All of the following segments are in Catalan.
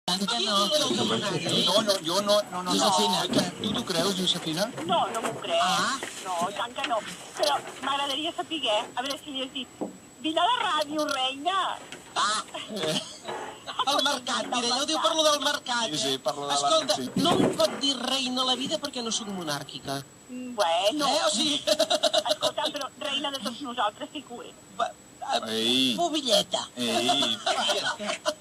Que no, jo no. Tu t'ho creus, Josefina? No, no m'ho crec. No, tant que no. Però m'agradaria saber, a veure si li has dit, vine a la ràdio, reina. El mercat, mira, ja ho diu per lo del mercat, eh? Sí, per lo de la... Escolta, no em pot dir reina a la vida perquè no sóc monàrquica. Bueno. O sigui... Escolta, però reina de tots nosaltres sí que ho és. Ei. Pobilleta. Ei.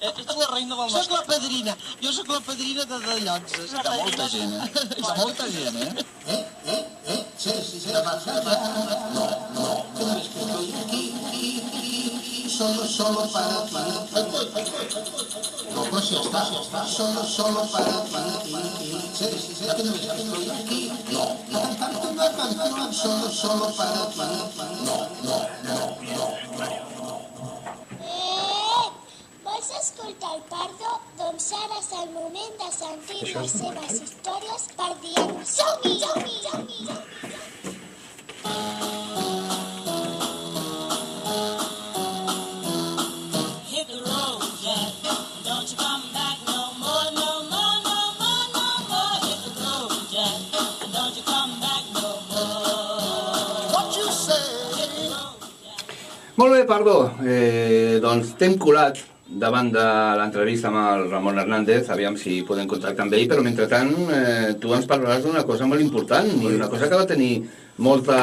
Ets la reina del nostre... Soc la padrina. Jo sóc la padrina de Llonses. De molta gent, eh? De molta gent, eh? Sí. Solo para ti. No, pues ya está. Solo para ti. Sí. Ya que no ves que estoy aquí. No. Solo para ti. No. Vols escoltar el Pardo? Doncs ara és el moment de sentir les seves històries per dir-nos som-hi! Hit the road, Jack. Don't you come back no more. Hit the road, Jack. Don't you come back no more. What you say? Molt bé, Pardo. Doncs t'hem colat davant de l'entrevista amb el Ramon Hernández, aviam si podem contactar amb ell, però mentrestant tu ens parlaràs d'una cosa molt important i una cosa que va tenir molta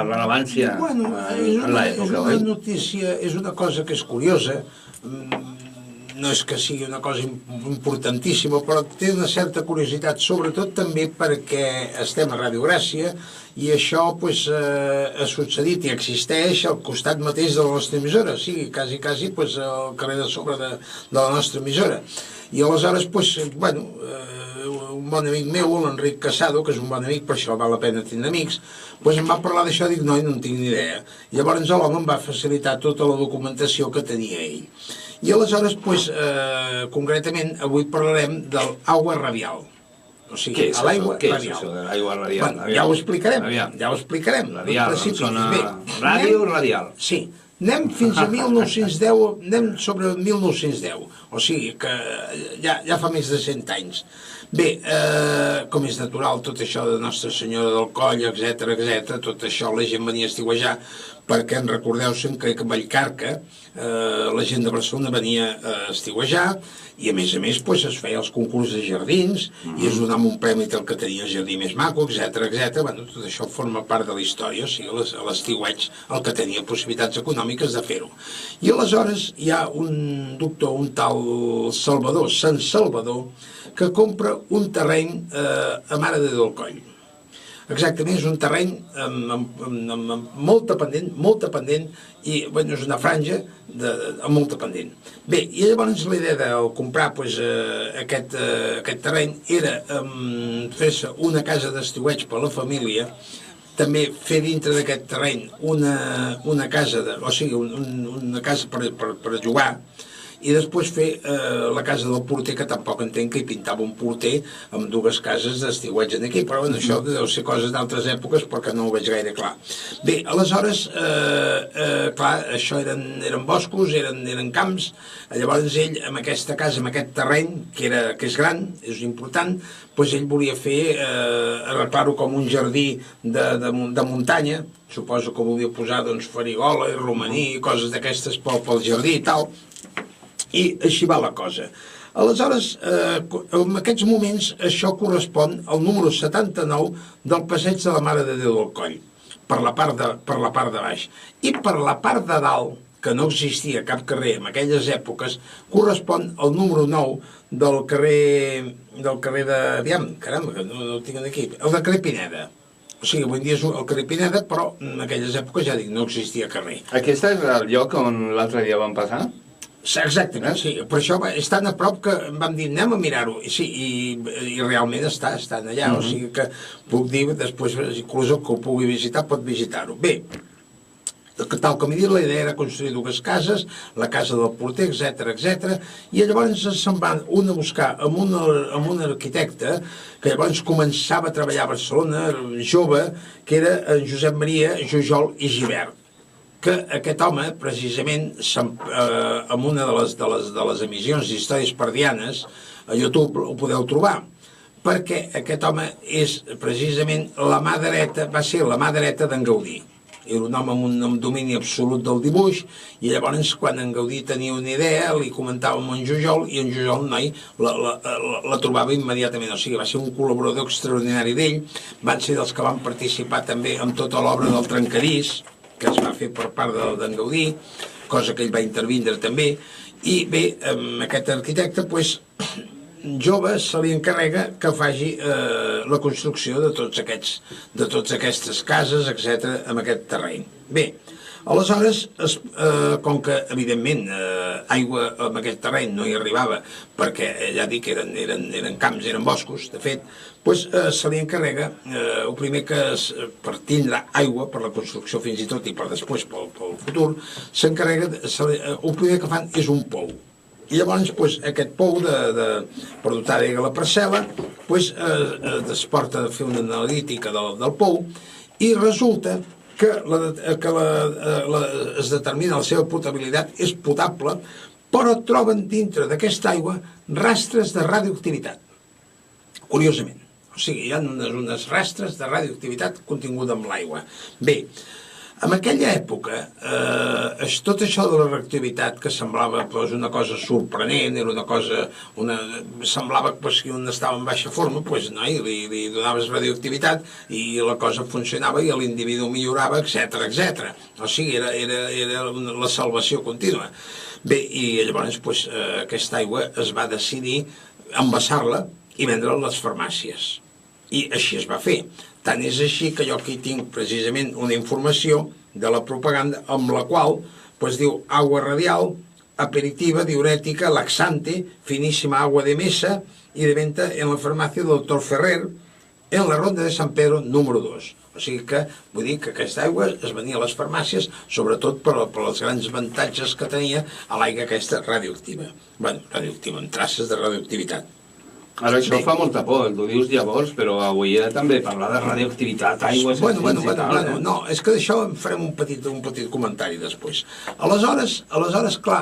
rellevància en l'època, oi? És una notícia, és una cosa que és curiosa, no és que sigui una cosa importantíssima, però té una certa curiositat, sobretot també perquè estem a Ràdio Gràcia i això ha succeït i existeix al costat mateix de la nostra emissora, sí, quasi al carrer de sobre de la nostra emissora. I aleshores, un bon amic meu, l'Enric Casado, que és un bon amic, per això val la pena tindre amics, em va parlar d'això, dic, no en tinc ni idea. Llavors l'home em va facilitar tota la documentació que tenia ell. I aleshores, concretament, avui parlarem de l'aigua radial. O sigui, què és això de l'aigua radial? Ja ho explicarem. Radial, em sona... Ràdio radial. Sí. Anem fins a 1910, anem sobre 1910, o sigui que ja fa més de 100 anys. Bé, com és natural, tot això de Nostra Senyora del Coll, etc., tot això la gent venia a estiuejar, perquè en recordeu sempre que a Vallcarca la gent de Barcelona venia a estiuejar i a més es feia els concurs de jardins i es donava un premi al que tenia el jardí més maco, etc. Bueno, tot això forma part de la història, o sigui, l'estiueig el que tenia possibilitats econòmiques de fer-ho. I aleshores hi ha un doctor, un tal Salvador, Sant Salvador, que compra un terreny a Mare de Déu del Coll. Exactament, és un terreny amb molta pendent i és una franja amb molta pendent. Bé, i llavors la idea de comprar aquest terreny era fer-se una casa d'estiueig per a la família, també fer dintre d'aquest terreny una casa, una casa per jugar, i després fer la casa del porter, que tampoc entenc que hi pintava un porter amb dues cases d'estiueig aquí, però això deu ser coses d'altres èpoques perquè no ho veig gaire clar. Bé, aleshores, clar, això eren boscos, eren camps, llavors ell, amb aquesta casa, amb aquest terreny, que és gran, és important, ell volia arreglar-ho com un jardí de muntanya, suposo que volia posar farigola i romaní, coses d'aquestes pel jardí i tal, i així va la cosa. Aleshores, en aquests moments, això correspon al número 79 del passeig de la Mare de Déu del Coll, per la part de baix. I per la part de dalt, que no existia cap carrer en aquelles èpoques, correspon al número 9 del carrer de... Aviam, caramba, que no ho tinc aquí. El de carrer Pineda. O sigui, avui dia és el carrer Pineda, però en aquelles èpoques, ja dic, no existia carrer. Aquest és el lloc on l'altre dia vam passar? Exactament, sí. Per això és tan a prop que vam dir, anem a mirar-ho. I realment està allà. O sigui que puc dir, després, inclús el que ho pugui visitar, pot visitar-ho. Bé, tal com he dit, la idea era construir dues cases, la casa del porter, etc. I llavors se'n van a buscar amb un arquitecte que llavors començava a treballar a Barcelona, jove, que era en Josep Maria Jujol i Gibert. que aquest home, precisament, en una de les emissions d'històries perdianes, a YouTube ho podeu trobar, perquè aquest home és precisament va ser la mà dreta d'en Gaudí. Era un home amb un domini absolut del dibuix, i llavors quan en Gaudí tenia una idea li comentava amb en Jujol, i en Jujol, noi, la trobava immediatament. O sigui, va ser un col·laborador extraordinari d'ell. Van ser dels que van participar també amb tota l'obra del Trencadís, que es va fer per part d'en Gaudí, cosa que ell va intervindre també. I bé, aquest arquitecte, doncs, jove, se li encarrega que faci la construcció de totes aquestes cases, etc., en aquest terreny. Bé, aleshores, com que, evidentment, aigua en aquest terreny no hi arribava, perquè, ja dic, eren camps, eren boscos, de fet, doncs se li encarrega, el primer que per tindre aigua, per la construcció fins i tot, i per després, pel futur, s'encarrega, el primer que fan és un pou. I llavors, aquest pou, per dotar d'aigua la parcel·la, es porta a fer una analítica del pou, i resulta que es determina la seva potabilitat, és potable, però troben dintre d'aquesta aigua rastres de radioactivitat. Curiosament. O sigui, hi ha unes rastres de radioactivitat continguda en l'aigua. Bé, en aquella època, tot això de la radioactivitat, que semblava una cosa sorprenent, era una cosa... semblava que si un estava en baixa forma, li donaves radioactivitat i la cosa funcionava i l'individu millorava, etc. O sigui, era la salvació contínua. Bé, i llavors aquesta aigua es va decidir envasar-la i vendre-la a les farmàcies. I així es va fer. Tant és així que jo aquí tinc precisament una informació de la propaganda amb la qual diu agua radial, aperitiva, diurètica, laxante, finíssima agua de mesa y de venta en la farmàcia del Dr. Ferrer en la ronda de Sant Pedro número 2. O sigui que vull dir que aquesta aigua es venia a les farmàcies sobretot per els grans avantatges que tenia a l'aigua aquesta radioactiva. Bé, radioactiva, amb traces de radioactivitat. Ara això fa molta por, tu dius llavors, però avui també parlar de radioactivitat, aigües... Bueno, no, és que d'això en farem un petit comentari després. Aleshores, clar,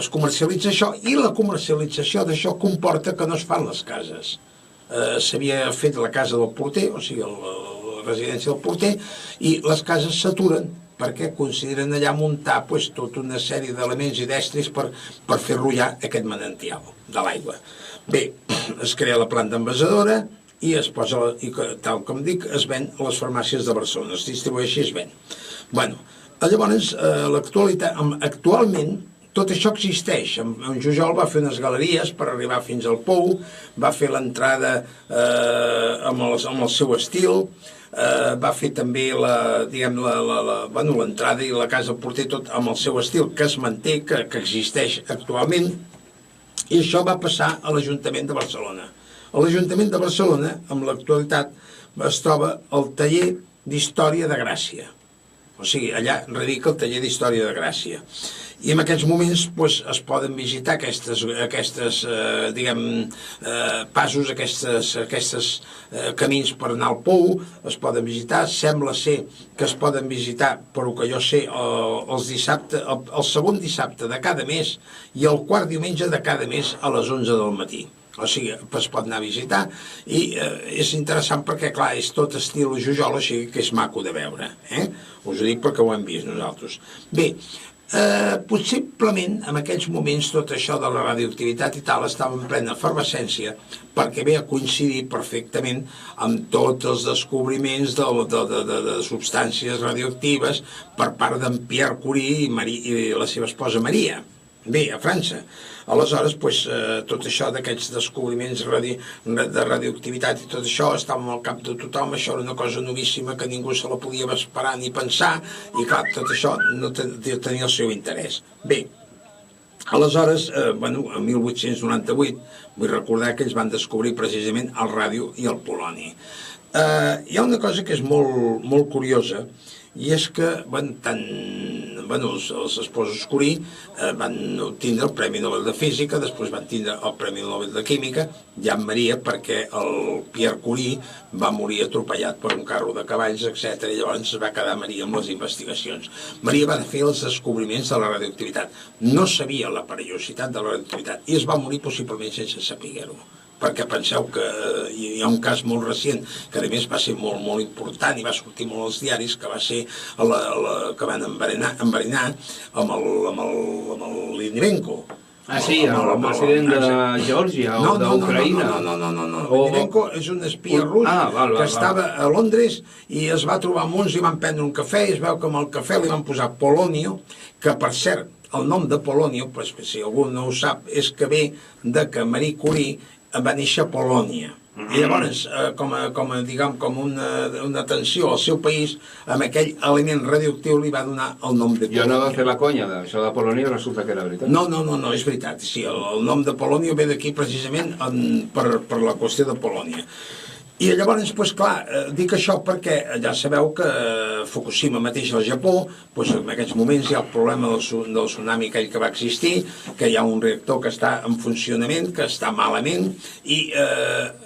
es comercialitza això, i la comercialització d'això comporta que no es fan les cases. S'havia fet la casa del porter, o sigui, la residència del porter, i les cases s'aturen perquè consideren allà muntar tota una sèrie d'elements i d'estris per fer rullar aquest manantial de l'aigua. Bé, es crea la planta envasadora i es posa, tal com dic, es ven a les farmàcies de Barcelona, es distribueix i es ven. Bé, llavors, actualment, tot això existeix. En Jujol va fer unes galeries per arribar fins al pou, va fer l'entrada amb el seu estil, va fer també l'entrada i la casa porter tot amb el seu estil, que es manté, que existeix actualment, i això va passar a l'Ajuntament de Barcelona. A l'Ajuntament de Barcelona, en l'actualitat, es troba el taller d'Història de Gràcia. O sigui, allà radica el taller d'Història de Gràcia. I en aquests moments es poden visitar aquests passos, aquests camins per anar al pou, es poden visitar. Sembla ser que es poden visitar, per el que jo sé, el segon dissabte de cada mes i el quart diumenge de cada mes a les 11 del matí. O sigui, es pot anar a visitar i és interessant perquè, clar, és tot estil Jujol, o sigui que és maco de veure. Us ho dic perquè ho hem vist nosaltres. Bé, possiblement en aquells moments tot això de la radioactivitat i tal estava en plena efervescència perquè ve a coincidir perfectament amb tots els descobriments de substàncies radioactives per part d'en Pierre Curie i la seva esposa Maria. Bé, a França. Aleshores, tot això d'aquests descobriments de radioactivitat i tot això estava al cap de tothom, això era una cosa novíssima que ningú se la podia esperar ni pensar, i clar, tot això no tenia el seu interès. Bé, aleshores, en 1898, vull recordar que ells van descobrir precisament el ràdio i el poloni. Hi ha una cosa que és molt curiosa, i és que tant els esposos Curie van obtindre el Premi Nobel de Física, després van tindre el Premi Nobel de Química, ja en Maria, perquè el Pierre Curie va morir atropellat per un carro de cavalls, etc. I llavors es va quedar Maria amb les investigacions. Maria va fer els descobriments de la radioactivitat. No sabia la perillositat de la radioactivitat i es va morir possiblement sense saber-ho. Perquè penseu que hi ha un cas molt recent, que a més va ser molt, molt important i va sortir molt als diaris, que va ser que van enverinar amb el Litvinenko. Ah, sí, el president de Geòrgia o d'Ucraïna. No. Litvinenko és un espia rus que estava a Londres i es va trobar amb uns i van prendre un cafè i es veu que amb el cafè li van posar polonio, que per cert, el nom de polonio, si algú no ho sap, és que ve de que Marie Curie va néixer a Polònia. I llavors, com una atenció al seu país, amb aquell element radioactiu li va donar el nom de Polònia. Jo no va fer la conya d'això de Polònia i resulta que era veritat. No, és veritat. Sí, el nom de Polònia ve d'aquí precisament per la qüestió de Polònia. I llavors, doncs clar, dic això perquè ja sabeu que Fukushima mateix al Japó, doncs en aquests moments hi ha el problema del tsunami aquell que va existir, que hi ha un reactor que està en funcionament, que està malament, i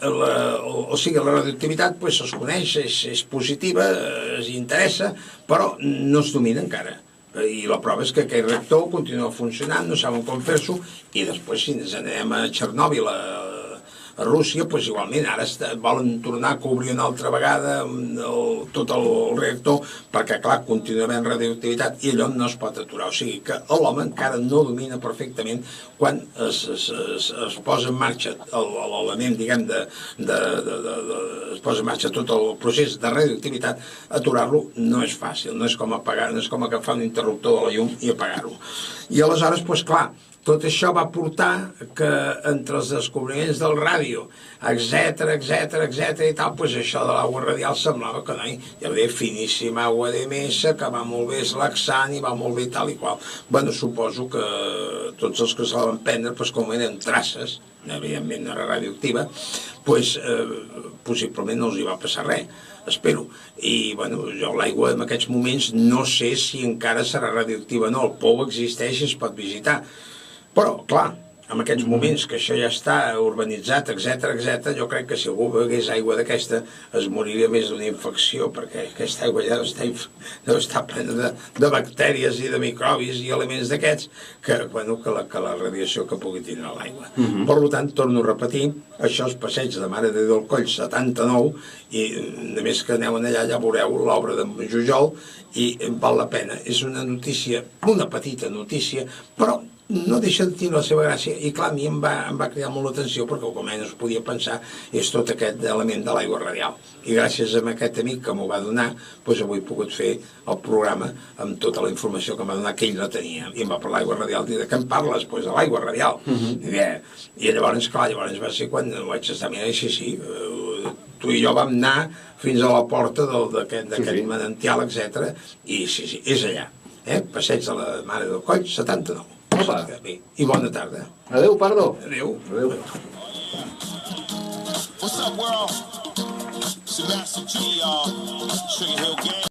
la radioactivitat es coneix, és positiva, es interessa, però no es domina encara. I la prova és que aquell reactor continua funcionant, no saben com fer-s'ho, i després si ens anem a Txernòbil, a Rússia, doncs igualment ara volen tornar a cobrir una altra vegada tot el reactor perquè, clar, continua havent radioactivitat i allò no es pot aturar. O sigui que l'home encara no domina perfectament quan es posa en marxa l'element, diguem, es posa en marxa tot el procés de radioactivitat, aturar-lo no és fàcil, no és com apagar, no és com agafar un interruptor de la llum i apagar-ho. I aleshores, doncs clar, tot això va portar que entre els descobriments del ràdio, etc i tal, doncs això de l'aigua radial semblava que no, hi havia finíssima aigua de mesa, que va molt bé, és laxant i va molt bé tal i qual. Bueno, suposo que tots els que se la van prendre, doncs com eren traces, evidentment no era radioactiva, doncs possiblement no els hi va passar res. Espero. I, bueno, jo l'aigua en aquests moments no sé si encara serà radioactiva o no. El pou existeix i es pot visitar. Però, clar, en aquests moments que això ja està urbanitzat, etc, jo crec que si algú begués aigua d'aquesta es moriria més d'una infecció, perquè aquesta aigua ja deu estar plena de bactèries i de microbis i elements d'aquests que la radiació que pugui tindre l'aigua. Per tant, torno a repetir, això és Passeig de Mare de Déu del Coll 79, i només que aneu allà ja veureu l'obra de Jujol i val la pena. És una notícia, una petita notícia, però no deixa de tenir la seva gràcia i clar, a mi em va cridar molt l'atenció perquè com menys podia pensar és tot aquest element de l'aigua radial i gràcies a aquest amic que m'ho va donar doncs avui he pogut fer el programa amb tota la informació que em va donar que ell no tenia i em va parlar d'aigua radial i de què em parles? Doncs de l'aigua radial i llavors clar, va ser quan ho vaig estar mirant i sí, tu i jo vam anar fins a la porta d'aquest manantial, etc. I sí, és allà, Passeig de la Mare del Coll 79. I bona tarda. Adéu, Pardo. Adéu. What's up, world? It's your Master G, y'all. Sugar Hill Gang.